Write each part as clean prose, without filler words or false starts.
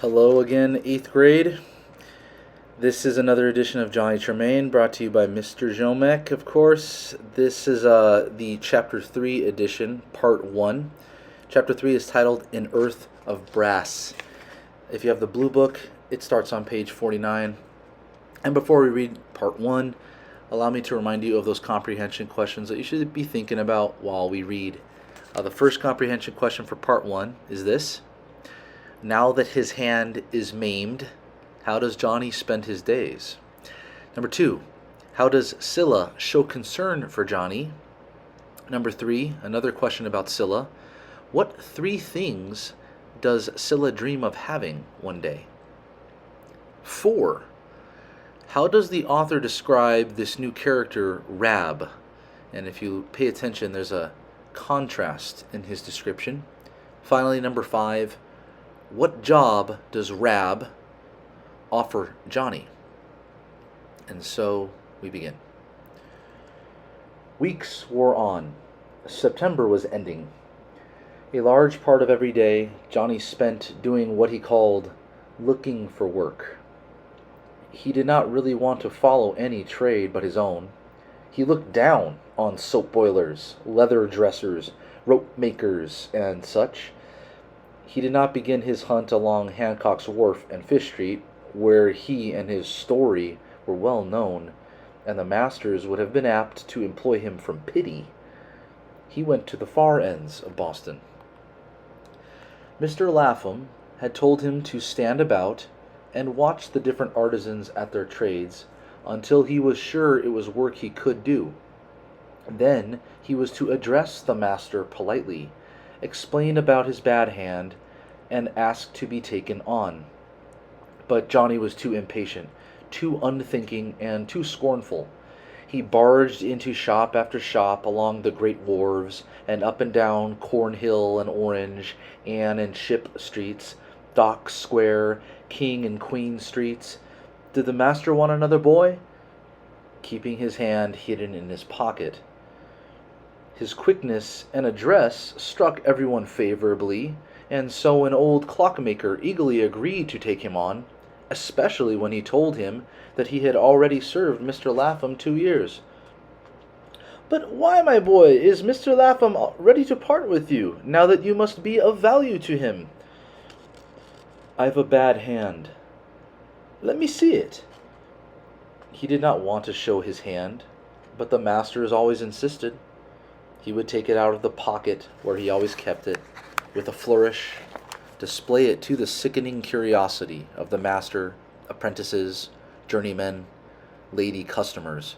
Hello again, 8th grade. This is another edition of Johnny Tremain, brought to you by Mr. Jomek, of course. This is the Chapter 3 edition, Part 1. Chapter 3 is titled An Earth of Brass. If you have the blue book, it starts on page 49. And before we read Part 1, allow me to remind you of those comprehension questions that you should be thinking about while we read. The first comprehension question for Part 1 is this. Now that his hand is maimed, how does Johnny spend his days? Number 2, how does Scylla show concern for Johnny? Number 3, another question about Scylla. What 3 things does Scylla dream of having one day? 4, how does the author describe this new character, Rab? And if you pay attention, there's a contrast in his description. Finally, number 5, what job does Rab offer Johnny? And so we begin. Weeks wore on. September was ending. A large part of every day Johnny spent doing what he called looking for work. He did not really want to follow any trade but his own. He looked down on soap boilers, leather dressers, rope makers, and such. He did not begin his hunt along Hancock's Wharf and Fish Street, where he and his story were well known, and the masters would have been apt to employ him from pity. He went to the far ends of Boston. Mr. Lapham had told him to stand about and watch the different artisans at their trades until he was sure it was work he could do. Then he was to address the master politely, explain about his bad hand, and ask to be taken on. But Johnny was too impatient, too unthinking, and too scornful. He barged into shop after shop along the great wharves, and up and down Cornhill and Orange, Ann and Ship streets, Dock Square, King and Queen streets. Did the master want another boy? Keeping his hand hidden in his pocket. His quickness and address struck everyone favorably, and so an old clockmaker eagerly agreed to take him on, especially when he told him that he had already served Mr. Lapham 2 years. "But why, my boy, is Mr. Lapham ready to part with you, now that you must be of value to him?" "I've a bad hand." "Let me see it." He did not want to show his hand, but the masters always insisted. He would take it out of the pocket where he always kept it, with a flourish, display it to the sickening curiosity of the master, apprentices, journeymen, lady customers.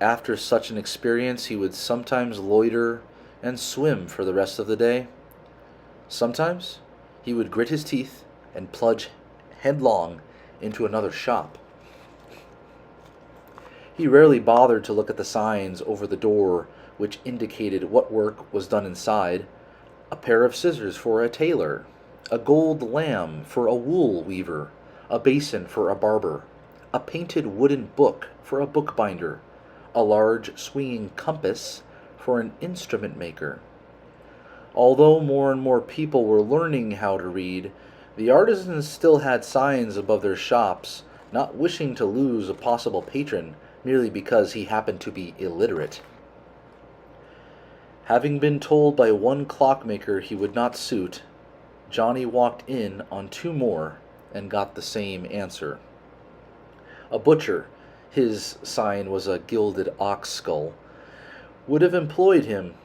After such an experience he would sometimes loiter and swim for the rest of the day. Sometimes he would grit his teeth and plunge headlong into another shop. He rarely bothered to look at the signs over the door which indicated what work was done inside: a pair of scissors for a tailor, a gold lamb for a wool weaver, a basin for a barber, a painted wooden book for a bookbinder, a large swinging compass for an instrument maker. Although more and more people were learning how to read, the artisans still had signs above their shops, not wishing to lose a possible patron merely because he happened to be illiterate. Having been told by one clockmaker he would not suit, Johnny walked in on 2 more and got the same answer. A butcher, his sign was a gilded ox skull, would have employed him,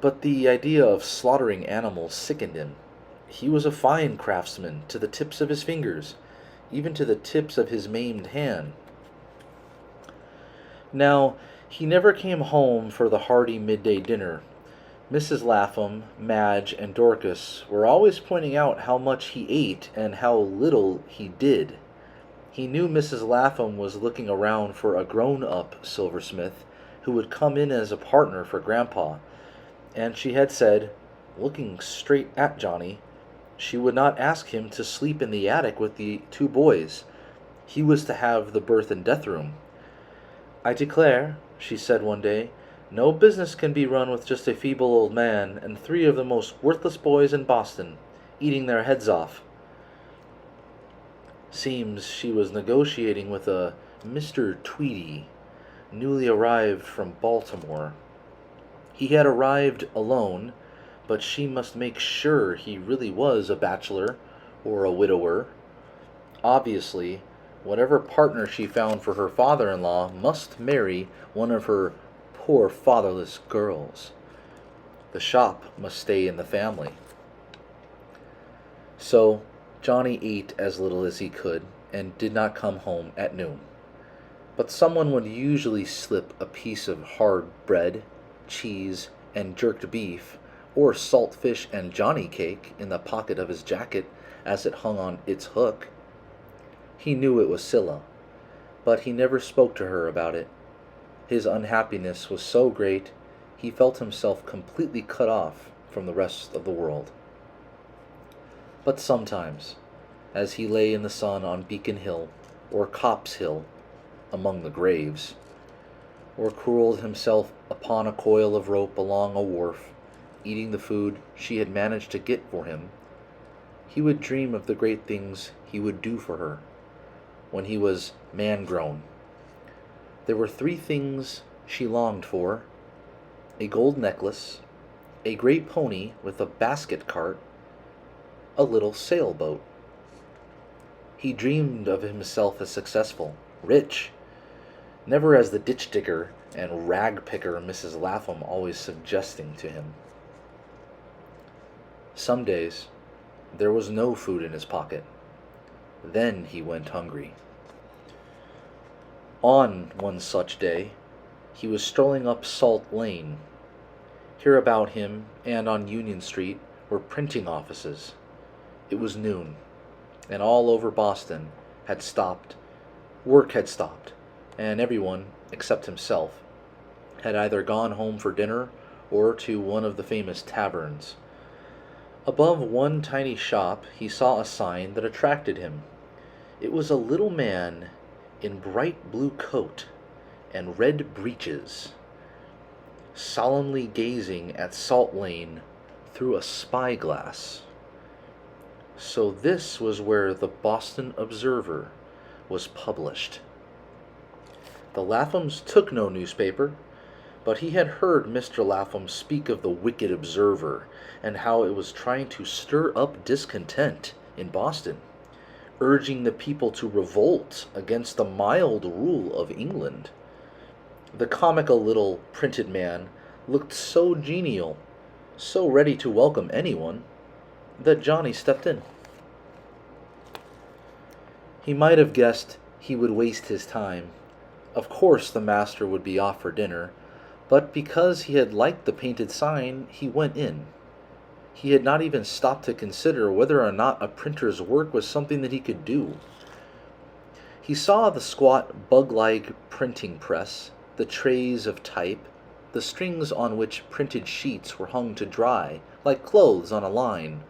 but the idea of slaughtering animals sickened him. He was a fine craftsman to the tips of his fingers, even to the tips of his maimed hand. Now, he never came home for the hearty midday dinner. Mrs. Lapham, Madge, and Dorcas were always pointing out how much he ate and how little he did. He knew Mrs. Lapham was looking around for a grown-up silversmith who would come in as a partner for Grandpa, and she had said, looking straight at Johnny, she would not ask him to sleep in the attic with the 2 boys. He was to have the birth and death room. "I declare," she said one day, "no business can be run with just a feeble old man and 3 of the most worthless boys in Boston, eating their heads off." Seems she was negotiating with a Mr. Tweedy, newly arrived from Baltimore. He had arrived alone, but she must make sure he really was a bachelor or a widower. Obviously, whatever partner she found for her father-in-law must marry one of her poor fatherless girls. The shop must stay in the family. So Johnny ate as little as he could and did not come home at noon. But someone would usually slip a piece of hard bread, cheese, and jerked beef, or salt fish and Johnny cake in the pocket of his jacket as it hung on its hook. He knew it was Scylla, but he never spoke to her about it. His unhappiness was so great, he felt himself completely cut off from the rest of the world. But sometimes, as he lay in the sun on Beacon Hill, or Copp's Hill, among the graves, or curled himself upon a coil of rope along a wharf, eating the food she had managed to get for him, he would dream of the great things he would do for her when he was man-grown. There were 3 things she longed for: a gold necklace, a great pony with a basket cart, a little sailboat. He dreamed of himself as successful, rich, never as the ditch digger and rag picker Mrs. Lapham always suggesting to him. Some days there was no food in his pocket. Then he went hungry. On one such day, he was strolling up Salt Lane. Here about him and on Union Street were printing offices. It was noon, and all over Boston work had stopped, and everyone, except himself, had either gone home for dinner or to one of the famous taverns. Above one tiny shop he saw a sign that attracted him. It was a little man in bright blue coat and red breeches, solemnly gazing at Salt Lane through a spyglass. So this was where the Boston Observer was published. The Laphams took no newspaper, but he had heard Mr. Lapham speak of the wicked Observer and how it was trying to stir up discontent in Boston, urging the people to revolt against the mild rule of England. The comical little printed man looked so genial, so ready to welcome anyone, that Johnny stepped in. He might have guessed he would waste his time. Of course the master would be off for dinner, but because he had liked the painted sign, he went in. He had not even stopped to consider whether or not a printer's work was something that he could do. He saw the squat, bug-like printing press, the trays of type, the strings on which printed sheets were hung to dry, like clothes on a line.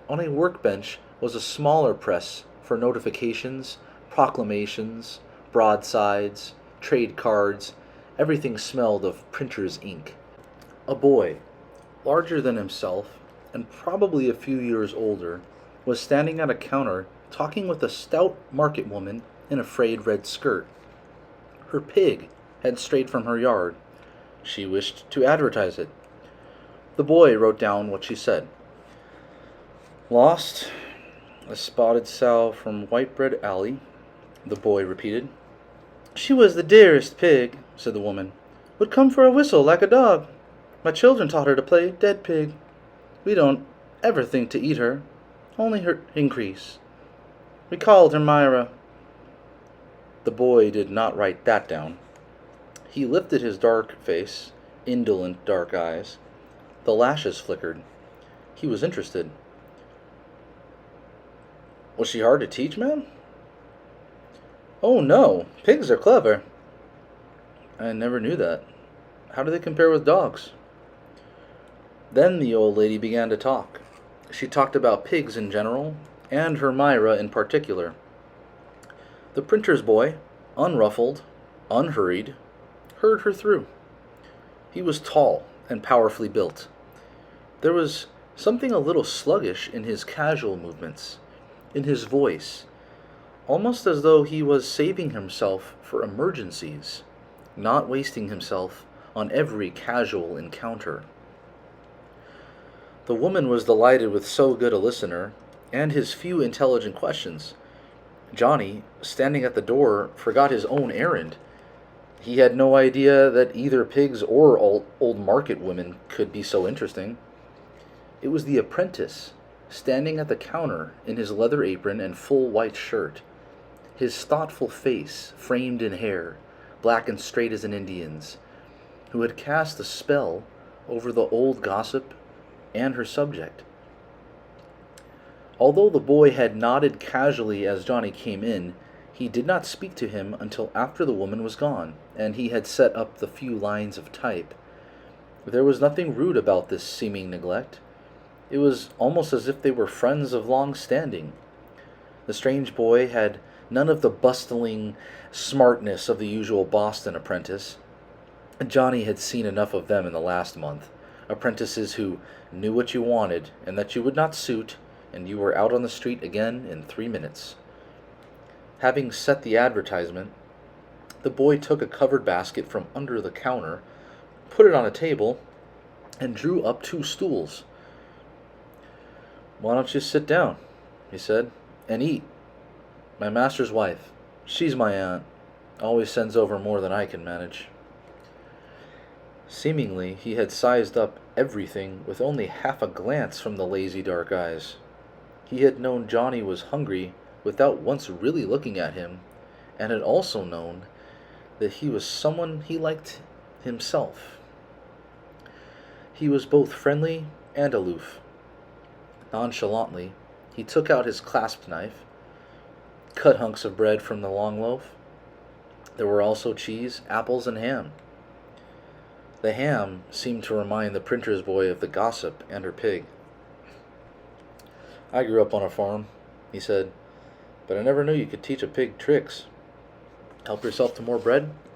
On a workbench was a smaller press for notifications, proclamations, broadsides, trade cards. Everything smelled of printer's ink. A boy, larger than himself, and probably a few years older, was standing at a counter talking with a stout market woman in a frayed red skirt. Her pig had strayed from her yard. She wished to advertise it. The boy wrote down what she said. "Lost, a spotted sow from Whitebread Alley," the boy repeated. "She was the dearest pig," said the woman. "Would come for a whistle like a dog. My children taught her to play dead pig. We don't ever think to eat her, only her increase. We called her Myra." The boy did not write that down. He lifted his dark face, indolent dark eyes. The lashes flickered. He was interested. "Was she hard to teach, ma'am?" "Oh, no. Pigs are clever." "I never knew that. How do they compare with dogs?" Then the old lady began to talk. She talked about pigs in general, and her Myra in particular. The printer's boy, unruffled, unhurried, heard her through. He was tall and powerfully built. There was something a little sluggish in his casual movements, in his voice, almost as though he was saving himself for emergencies, not wasting himself on every casual encounter. The woman was delighted with so good a listener and his few intelligent questions. Johnny, standing at the door, forgot his own errand. He had no idea that either pigs or old market women could be so interesting. It was the apprentice, standing at the counter in his leather apron and full white shirt, his thoughtful face framed in hair, black and straight as an Indian's, who had cast a spell over the old gossip and her subject. Although the boy had nodded casually as Johnny came in, he did not speak to him until after the woman was gone, and he had set up the few lines of type. There was nothing rude about this seeming neglect. It was almost as if they were friends of long standing. The strange boy had none of the bustling smartness of the usual Boston apprentice. Johnny had seen enough of them in the last month. Apprentices who knew what you wanted and that you would not suit, and you were out on the street again in 3 minutes. Having set the advertisement, the boy took a covered basket from under the counter, put it on a table, and drew up 2 stools. "Why don't you sit down," he said, "and eat? My master's wife, she's my aunt, always sends over more than I can manage." Seemingly, he had sized up everything with only half a glance from the lazy dark eyes. He had known Johnny was hungry without once really looking at him, and had also known that he was someone he liked himself. He was both friendly and aloof. Nonchalantly, he took out his clasp knife, cut hunks of bread from the long loaf. There were also cheese, apples, and ham. The ham seemed to remind the printer's boy of the gossip and her pig. "I grew up on a farm," he said, "but I never knew you could teach a pig tricks. Help yourself to more bread?"